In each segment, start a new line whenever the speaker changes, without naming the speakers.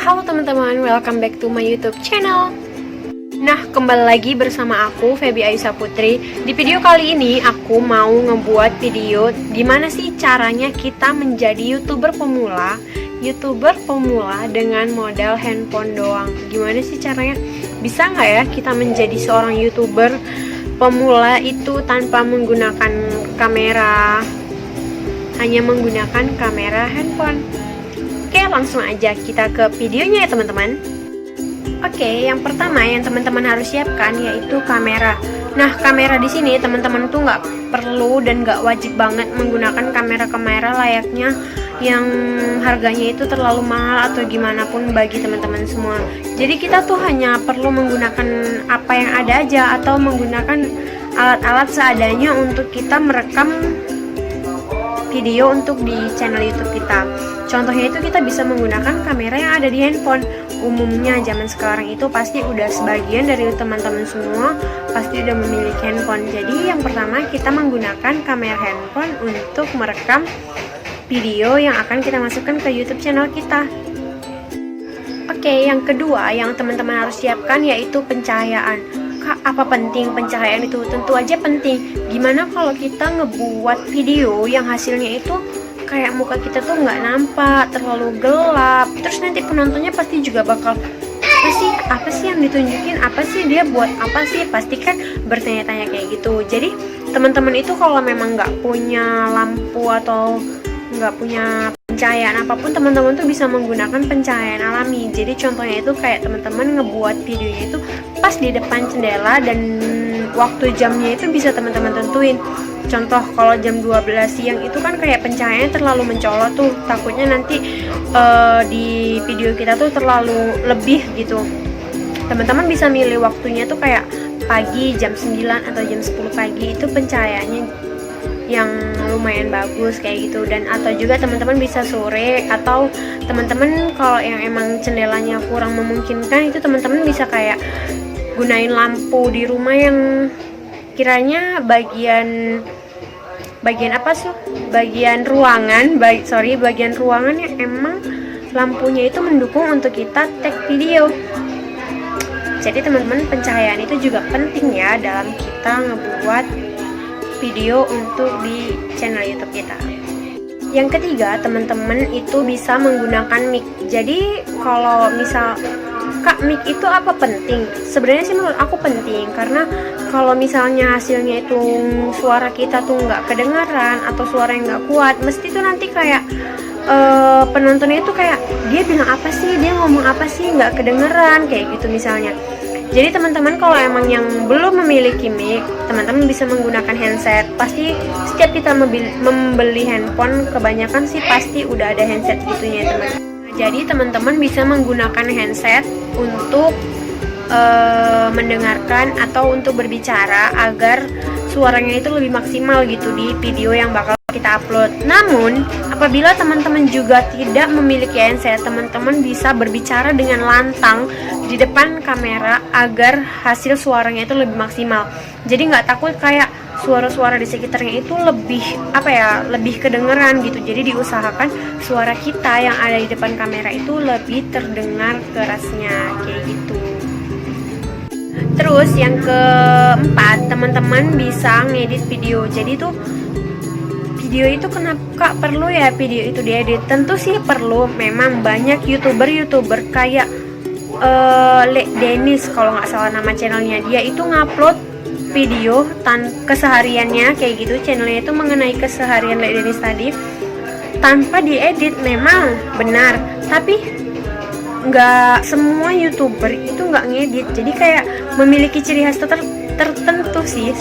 Halo teman-teman, welcome back to my YouTube channel. Nah, kembali lagi bersama aku, Feby Ayusa Putri. Di video kali ini, aku mau ngebuat video gimana sih caranya kita menjadi YouTuber pemula dengan modal handphone doang. Gimana sih caranya? Bisa nggak ya kita menjadi seorang YouTuber pemula itu tanpa menggunakan kamera, hanya menggunakan kamera handphone? Oke, langsung aja kita ke videonya ya teman-teman. Oke, yang pertama yang teman-teman harus siapkan yaitu kamera. Nah, kamera di sini teman-teman tuh nggak perlu dan nggak wajib banget menggunakan kamera-kamera layaknya yang harganya itu terlalu mahal atau gimana pun bagi teman-teman semua. Jadi kita tuh hanya perlu menggunakan apa yang ada aja atau menggunakan alat-alat seadanya untuk kita merekam video untuk di channel YouTube kita. Contohnya itu kita bisa menggunakan kamera yang ada di handphone. Umumnya zaman sekarang itu pasti udah sebagian dari teman-teman semua pasti udah memiliki handphone. Jadi yang pertama kita menggunakan kamera handphone untuk merekam video yang akan kita masukkan ke YouTube channel kita. Oke, yang kedua yang teman-teman harus siapkan yaitu pencahayaan. Kak, apa penting pencahayaan itu? Tentu aja penting. Gimana kalau kita ngebuat video yang hasilnya itu kayak muka kita tuh nggak nampak, terlalu gelap, terus nanti penontonnya pasti juga bakal apa sih yang ditunjukin, apa sih dia buat apa sih, pasti kan bertanya-tanya kayak gitu. Jadi teman-teman itu kalau memang nggak punya lampu atau nggak punya pencahayaan apapun, teman-teman tuh bisa menggunakan pencahayaan alami. Jadi contohnya itu kayak teman-teman ngebuat videonya itu pas di depan jendela dan waktu jamnya itu bisa teman-teman tentuin. Contoh kalau jam 12 siang itu kan kayak pencahayaannya terlalu mencolok tuh, takutnya nanti di video kita tuh terlalu lebih gitu. Teman-teman bisa milih waktunya tuh kayak pagi jam 9 atau jam 10 pagi, itu pencahayaannya yang lumayan bagus kayak gitu. Dan atau juga teman-teman bisa sore, atau teman-teman kalau yang emang jendelanya kurang memungkinkan itu teman-teman bisa kayak gunain lampu di rumah yang kiranya bagian apa sih? Bagian ruangan yang emang lampunya itu mendukung untuk kita take video. Jadi teman-teman, pencahayaan itu juga penting ya dalam kita ngebuat video untuk di channel YouTube kita. Yang ketiga, teman-teman itu bisa menggunakan mic. Jadi kalau misal Kak, mic itu apa penting? Sebenarnya sih menurut aku penting, karena kalau misalnya hasilnya itu suara kita tuh nggak kedengaran atau suara yang nggak kuat, mesti tuh nanti kayak penontonnya itu kayak dia bilang apa sih, dia ngomong apa sih, nggak kedengeran kayak gitu misalnya. Jadi teman-teman kalau emang yang belum memiliki mic, teman-teman bisa menggunakan handset. Pasti setiap kita membeli handphone, kebanyakan sih pasti udah ada handset gitunya ya teman. Jadi teman-teman bisa menggunakan handset untuk mendengarkan atau untuk berbicara agar suaranya itu lebih maksimal gitu di video yang bakal kita upload. Namun apabila teman-teman juga tidak memiliki handset, teman-teman bisa berbicara dengan lantang di depan kamera agar hasil suaranya itu lebih maksimal. Jadi nggak takut kayak suara-suara di sekitarnya itu lebih kedengeran gitu. Jadi diusahakan suara kita yang ada di depan kamera itu lebih terdengar kerasnya kayak gitu. Terus yang keempat, teman-teman bisa ngedit video. Jadi tuh video itu kenapa Kak perlu ya video itu diedit? Tentu sih perlu. Memang banyak youtuber kayak Le Dennis kalau nggak salah nama channelnya, dia itu ngupload video kesehariannya kayak gitu. Channelnya itu mengenai keseharian Le Dennis tadi tanpa diedit. Memang benar, tapi nggak semua youtuber itu nggak ngedit. Jadi kayak memiliki ciri khas tertentu sih,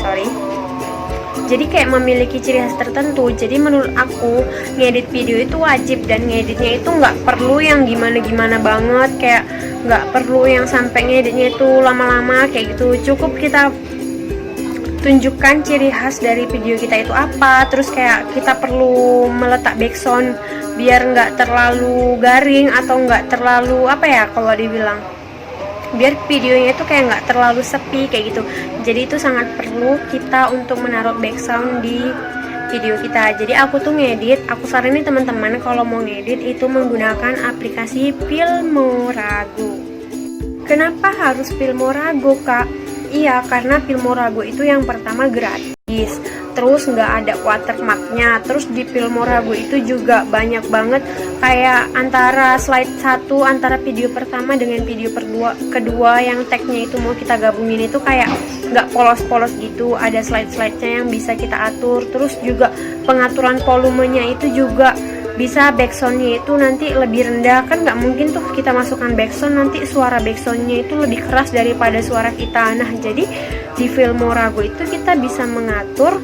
jadi kayak memiliki ciri khas tertentu. Jadi menurut aku ngedit video itu wajib, dan ngeditnya itu nggak perlu yang gimana-gimana banget, kayak nggak perlu yang sampai ngeditnya itu lama-lama kayak gitu. Cukup kita tunjukkan ciri khas dari video kita itu apa. Terus kayak kita perlu meletak background biar nggak terlalu garing atau nggak terlalu kalau dibilang, biar videonya itu kayak nggak terlalu sepi kayak gitu. Jadi itu sangat perlu kita untuk menaruh background di video kita. Jadi aku tuh ngedit, aku saranin teman-teman kalau mau ngedit itu menggunakan aplikasi Filmorago. Kenapa harus Filmorago, Kak? Iya, karena Filmorago itu yang pertama gratis, terus nggak ada watermarknya. Terus di Filmorago itu juga banyak banget kayak antara slide satu, antara video pertama dengan video kedua yang tagnya itu mau kita gabungin itu kayak nggak polos-polos gitu, ada slide-slide-nya yang bisa kita atur. Terus juga pengaturan volumenya itu juga bisa, backsoundnya itu nanti lebih rendah, kan nggak mungkin tuh kita masukkan backsound nanti suara backsoundnya itu lebih keras daripada suara kita. Nah jadi di Filmorago itu kita bisa mengatur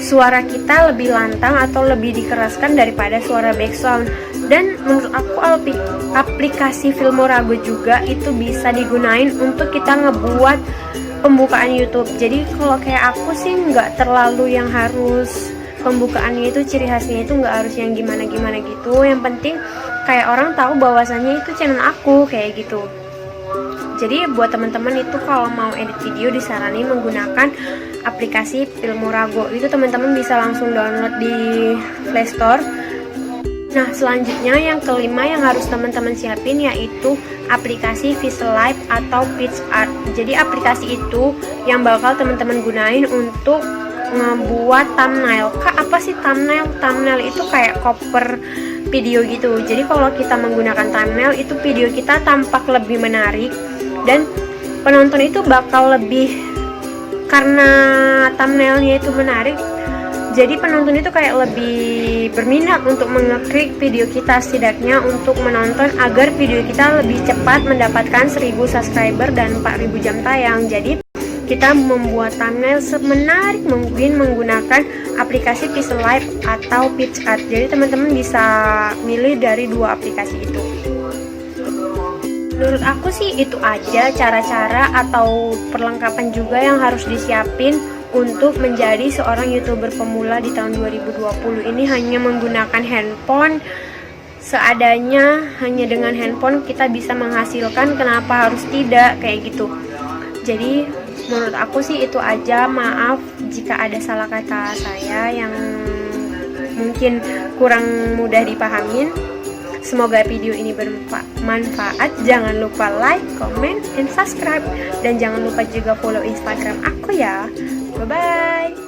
suara kita lebih lantang atau lebih dikeraskan daripada suara backsound. Dan menurut aku aplikasi Filmorago juga itu bisa digunain untuk kita ngebuat pembukaan YouTube. Jadi kalau kayak aku sih nggak terlalu yang harus pembukaannya itu ciri khasnya itu nggak harus yang gimana-gimana gitu. Yang penting kayak orang tahu bahwasannya itu channel aku kayak gitu. Jadi buat teman-teman itu kalau mau edit video disaranin menggunakan aplikasi Filmorago. Itu teman-teman bisa langsung download di Play Store. Nah selanjutnya yang kelima yang harus teman-teman siapin yaitu aplikasi Visualize atau PicsArt. Jadi aplikasi itu yang bakal teman-teman gunain untuk ngebuat thumbnail. Kak, apa sih thumbnail? Thumbnail itu kayak cover video gitu. Jadi kalau kita menggunakan thumbnail itu video kita tampak lebih menarik dan penonton itu bakal lebih, karena thumbnailnya itu menarik, jadi penonton itu kayak lebih berminat untuk mengeklik video kita, setidaknya untuk menonton agar video kita lebih cepat mendapatkan 1000 subscriber dan 4000 jam tayang. Jadi kita membuat thumbnail semenarik mungkin menggunakan aplikasi Visualize atau PicsArt. Jadi teman-teman bisa milih dari dua aplikasi itu. Menurut aku sih itu aja cara-cara atau perlengkapan juga yang harus disiapin untuk menjadi seorang YouTuber pemula di tahun 2020 ini. Hanya menggunakan handphone seadanya, hanya dengan handphone kita bisa menghasilkan, kenapa harus tidak kayak gitu. Jadi menurut aku sih itu aja. Maaf jika ada salah kata saya yang mungkin kurang mudah dipahamin. Semoga video ini bermanfaat. Jangan lupa like, comment, and subscribe. Dan jangan lupa juga follow Instagram aku ya. Bye-bye.